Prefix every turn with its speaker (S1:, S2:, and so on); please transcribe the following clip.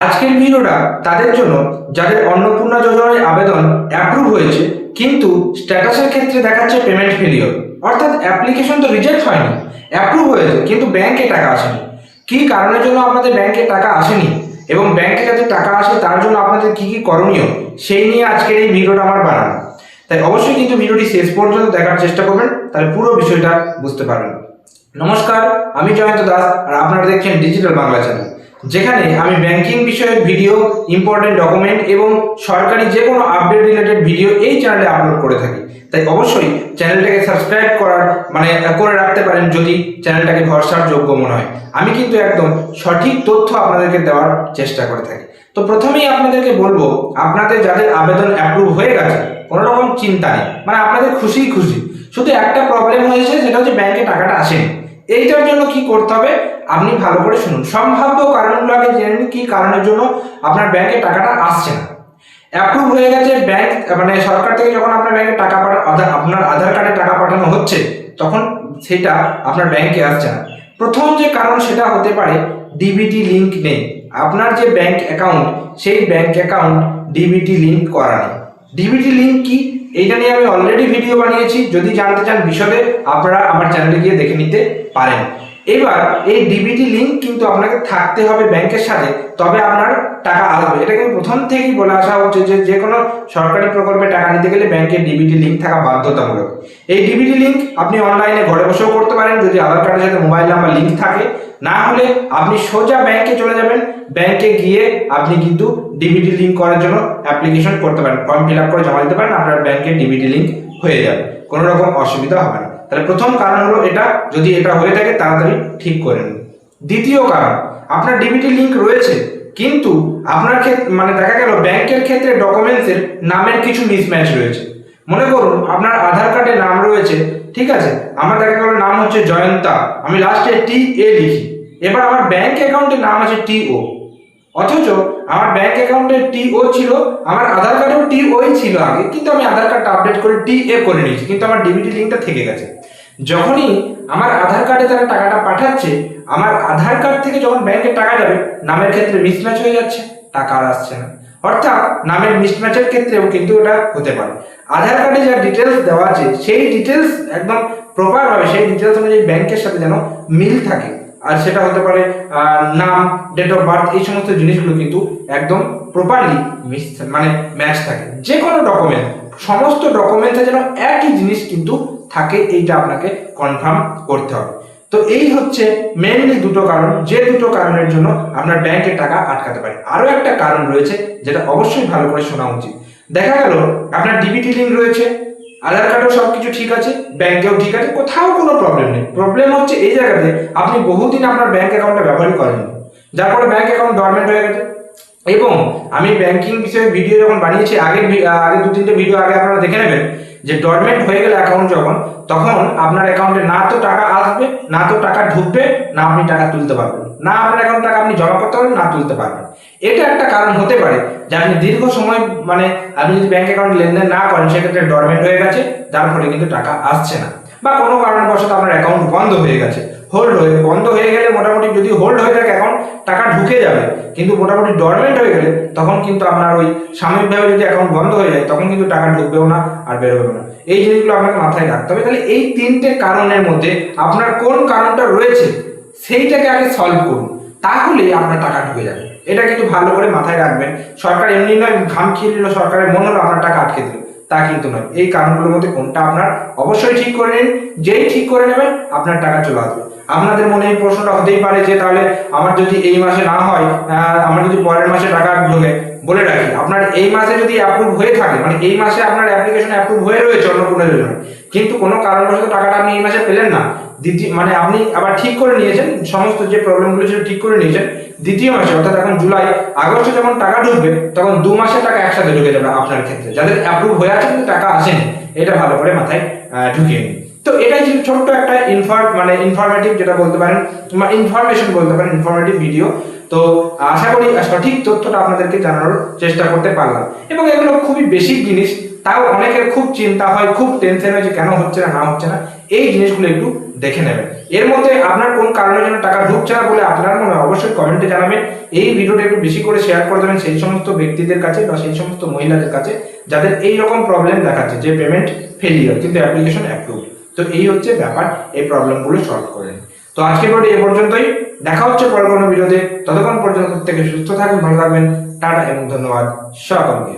S1: আজকের ভিডিওটা তাদের জন্য যাদের অন্নপূর্ণা যোজনায় আবেদন অ্যাপ্রুভ হয়েছে, কিন্তু স্ট্যাটাসের ক্ষেত্রে দেখাচ্ছে পেমেন্ট ফেলিওর, অর্থাৎ অ্যাপ্লিকেশন তো রিজেক্ট হয়নি, অ্যাপ্রুভ হয়েছে কিন্তু ব্যাংকে টাকা আসেনি। কী কারণের জন্য আপনাদের ব্যাংকে টাকা আসেনি এবং ব্যাংকে যাতে টাকা আসে তার জন্য আপনাদের কী কী করণীয়, সেই নিয়ে আজকের এই ভিডিওটা আমার বানানো। তাই অবশ্যই কিন্তু ভিডিওটি শেষ পর্যন্ত দেখার চেষ্টা করবেন, তাহলে পুরো বিষয়টা বুঝতে পারবেন। নমস্কার, আমি জয়ন্ত দাস আর আপনারা দেখছেন ডিজিটাল বাংলা চ্যানেল, যেখানে আমি ব্যাংকিং বিষয়ক ভিডিও, ইম্পর্টেন্ট ডকুমেন্ট এবং সরকারি যে কোনো আপডেট রিলেটেড ভিডিও এই চ্যানেলে আপলোড করে থাকি। তাই অবশ্যই চ্যানেলটাকে সাবস্ক্রাইব করে রাখতে পারেন যদি চ্যানেলটাকে ভরসার যোগ্য মনে হয়। আমি কিন্তু একদম সঠিক তথ্য আপনাদেরকে দেওয়ার চেষ্টা করে থাকি। তো প্রথমেই আপনাদেরকে বলবো, আপনাদের যাদের আবেদন অ্যাপ্রুভ হয়ে গেছে কোনো রকম চিন্তা নেই, মানে আপনাদের খুশি, শুধু একটা প্রবলেম হয়েছে, সেটা হচ্ছে ব্যাংকে টাকাটা আসেনি। এইটার জন্য কি করতে হবে আপনি ভালো করে শুনুন। সম্ভাব্য কারণগুলো আগে জেনে নিন, কি কারণের জন্য আপনার ব্যাংকে টাকাটা আসছে না। অ্যাপ্রুভ হয়ে গেছে ব্যাংক, মানে সরকার থেকে যখন আপনার ব্যাংকে টাকা আপনার আধার কার্ডে টাকা পাঠানো হচ্ছে, তখন সেটা আপনার ব্যাংকে আসছে না। প্রথম যে কারণ সেটা হতে পারে ডিবিটি লিংক নেই। আপনার যে ব্যাংক অ্যাকাউন্ট, সেই ব্যাংক অ্যাকাউন্ট ডিবিটি লিংক করা নেই। ডিবিটি লিংক কি, এইটা নিয়ে আমি অলরেডি ভিডিও বানিয়েছি, যদি জানতে চান বিশদে আপনারা আমার চ্যানেলে গিয়ে দেখে নিতে পারেন। এবার এই ডিবিটি লিংক কিন্তু আপনাকে থাকতে হবে ব্যাংকের সাথে, তবে আপনার টাকা আসবে। এটা কিন্তু প্রথম থেকেই বলে আসা হচ্ছে যে কোনো সরকারি প্রকল্পে টাকা নিতে গেলে ব্যাংকের ডিবিটি লিংক থাকা বাধ্যতামূলক। এই ডিবিটি লিংক আপনি অনলাইনে ঘরে বসেও করতে পারেন যদি আধার কার্ডের সাথে মোবাইল নাম্বার লিংক থাকে, না হলে আপনি সোজা ব্যাংকে চলে যাবেন। ব্যাংকে গিয়ে আপনি কিন্তু ডিবিটি লিংক করার জন্য অ্যাপ্লিকেশন করতে পারেন, ফর্ম ফিল আপ করে জমা দিতে পারেন, আপনার ব্যাংকের ডিবিটি লিংক হয়ে যাবে, কোনো রকম অসুবিধা হবে না। তাহলে প্রথম কারণ হলো এটা, যদি এটা হয়ে থাকে তাড়াতাড়ি ঠিক করে নিন। দ্বিতীয় কারণ, আপনার ডিবিটি লিংক রয়েছে কিন্তু আপনার ক্ষেত্রে মানে দেখা গেল ব্যাংকের ক্ষেত্রে ডকুমেন্টসের নামের কিছু মিসম্যাচ রয়েছে। মনে করুন আপনার আধার কার্ডে নাম রয়েছে, ঠিক আছে, আমার দেখা গেল নাম হচ্ছে জয়ন্তা, আমি লাস্টে টি-এ লিখি, এবার আমার ব্যাংক অ্যাকাউন্টের নাম আছে টি-ও, অথচ আমার ব্যাংক অ্যাকাউন্টে টি-ও ছিল, আমার আধার কার্ডেও টি-ওই ছিল আগে, কিন্তু আমি আধার কার্ডটা আপডেট করে টি-এ করে নিয়েছি, কিন্তু আমার ডিবিটি লিংকটা থেকে গেছে। যখনই আমার আধার কার্ডে তারা টাকাটা পাঠাচ্ছে, আমার আধার কার্ড থেকে যখন ব্যাংকে টাকা যাবে, নামের ক্ষেত্রে মিসম্যাচ হয়ে যাচ্ছে, টাকা আর আসছে না। অর্থাৎ নামের মিসম্যাচের ক্ষেত্রেও কিন্তু এটা হতে পারে। আধার কার্ডে যা ডিটেলস দেওয়া আছে, সেই ডিটেলস একদম প্রপারভাবে, সেই ডিটেলস অনুযায়ী ব্যাংকের সাথে যেন মিল থাকে। আর সেটা হতে পারে নাম, ডেট অফ বার্থ, এই সমস্ত জিনিসগুলো কিন্তু একদম প্রপারলি মানে ম্যাচ থাকে। যে কোনো ডকুমেন্ট, সমস্ত ডকুমেন্টে যেন একই জিনিস কিন্তু থাকে, এইটা আপনাকে কনফার্ম করতে হবে। তো এই হচ্ছে মেইনলি দুটো কারণ, যে দুটো কারণের জন্য আপনার ব্যাংকে টাকা আটকাতে পারে। আরও একটা কারণ রয়েছে যেটা অবশ্যই ভালো করে শোনা উচিত। দেখা গেল আপনার ডিবিটি লিংক রয়েছে, আধার কার্ডও সব কিছু ঠিক আছে, ব্যাংকেও ঠিক আছে, কোথাও কোনো প্রবলেম নেই। প্রবলেম হচ্ছে এই জায়গাতে আপনি বহুদিন আপনার ব্যাংক অ্যাকাউন্টটা ব্যবহারই করেননি, যার ফলে ব্যাংক অ্যাকাউন্ট ডরমেন্ট হয়ে গেছে। এবং আমি ব্যাংকিং বিষয়ে ভিডিও যখন বানিয়েছি, আগে 2-3টে ভিডিও আগে আপনারা দেখে নেবেন, যে ডরমেন্ট হয়ে গেলে অ্যাকাউন্ট যখন, তখন আপনার অ্যাকাউন্টে না তো টাকা আসবে, না তো টাকা ঢুকবে, না আপনি টাকা তুলতে পারবেন, না আপনার অ্যাকাউন্ট টাকা আপনি জমা করতে পারবেন, না তুলতে পারবেন। এটা একটা কারণ হতে পারে যে আপনি দীর্ঘ সময় মানে আপনি যদি ব্যাংক অ্যাকাউন্ট লেনদেন না করেন, সেক্ষেত্রে ডরমেন্ট হয়ে গেছে, যার ফলে কিন্তু টাকা আসছে না। বা কোনো কারণবশত আপনার অ্যাকাউন্ট বন্ধ হয়ে গেছে, বন্ধ হয়ে গেলে মোটামুটি যদি হোল্ড হয়ে থাকে অ্যাকাউন্ট, টাকা ঢুকে যাবে, কিন্তু মোটামুটি ডরমেন্ট হয়ে গেলে তখন কিন্তু আপনার ওই সাময়িকভাবে যদি অ্যাকাউন্ট বন্ধ হয়ে যায়, তখন কিন্তু টাকা ঢুকবেও না আর বেরোবেও না। এই জিনিসগুলো আপনাকে মাথায় রাখতে হবে। তাহলে এই 3টে কারণের মধ্যে আপনার কোন কারণটা রয়েছে সেইটাকে আগে সলভ করুন, তাহলে আপনার টাকা ঢুকে যাবে। এটা কিন্তু ভালো করে মাথায় রাখবেন। সরকার এমনি নয় ঘাম খেয়ে নিল, সরকারের মনে হলো আপনার টাকা আটকে দিল, তা কিন্তু নয়। এই কারণগুলোর মধ্যে কোনটা আপনার অবশ্যই ঠিক করে নিন, যেই ঠিক করে নেবেন আপনার টাকা চলে আসবে। আপনাদের মনে এই প্রশ্নটা হতেই পারে যে তাহলে আমার যদি এই মাসে না হয়, আমার যদি পরের মাসে টাকা ঢোকে, বলে রাখি আপনার এই মাসে যদি অ্যাপ্রুভ হয়ে থাকে, মানে এই মাসে আপনার অ্যাপ্লিকেশন অ্যাপ্রুভ হয়ে রয়েছে অন্নপূর্ণা যোজনা, কিন্তু কোনো কারণবশত টাকাটা আপনি এই মাসে পেলেন না, মানে আপনি আবার ঠিক করে নিয়েছেন, সমস্ত যে প্রবলেমগুলো ছিল ঠিক করে নিয়েছেন, দ্বিতীয় মাসে অর্থাৎ এখন জুলাই আগস্টে যখন টাকা ঢুকবে, তখন 2 মাসের টাকা একসাথে ঢুকে যাবে আপনার ক্ষেত্রে, যাদের অ্যাপ্রুভ হয়ে আছে কিন্তু টাকা আসেনি। এটা ভালো করে মাথায় ঢুকিয়ে নিন। তো এটাই ছিল ছোট্ট একটা ইনফরমেটিভ যেটা বলতে পারেন, ইনফরমেশন বলতে পারেন, ইনফরমেটিভ ভিডিও। তো আশা করি সঠিক তথ্যটা আপনাদেরকে জানানোর চেষ্টা করতে পারলাম। এবং এগুলো খুবই বেসিক জিনিস, তাও অনেকের খুব চিন্তা হয়, খুব টেনশন হয় যে কেন হচ্ছে না, না হচ্ছে না। এই জিনিসগুলো একটু দেখে নেবেন। এর মধ্যে আপনার কোন কারণের জন্য টাকা ঢুকছে না বলে আপনার মনে হয় অবশ্যই কমেন্টে জানাবেন। এই ভিডিওটা একটু বেশি করে শেয়ার করে দেবেন সেই সমস্ত ব্যক্তিদের কাছে বা সেই সমস্ত মহিলাদের কাছে যাদের এই রকম প্রবলেম দেখাচ্ছে যে পেমেন্ট ফেলিওর কিন্তু অ্যাপ্লিকেশন অ্যাপ্রুভ। তো এই হচ্ছে ব্যাপার, এই প্রবলেমগুলো সলভ করেন। তো আজকের ভিডিও এ পর্যন্তই, দেখা হচ্ছে পরের কোনো ভিডিওতে। ততক্ষণ পর্যন্ত প্রত্যেকে সুস্থ থাকবেন, ভালো থাকবেন। টাটা এবং ধন্যবাদ সকলকে।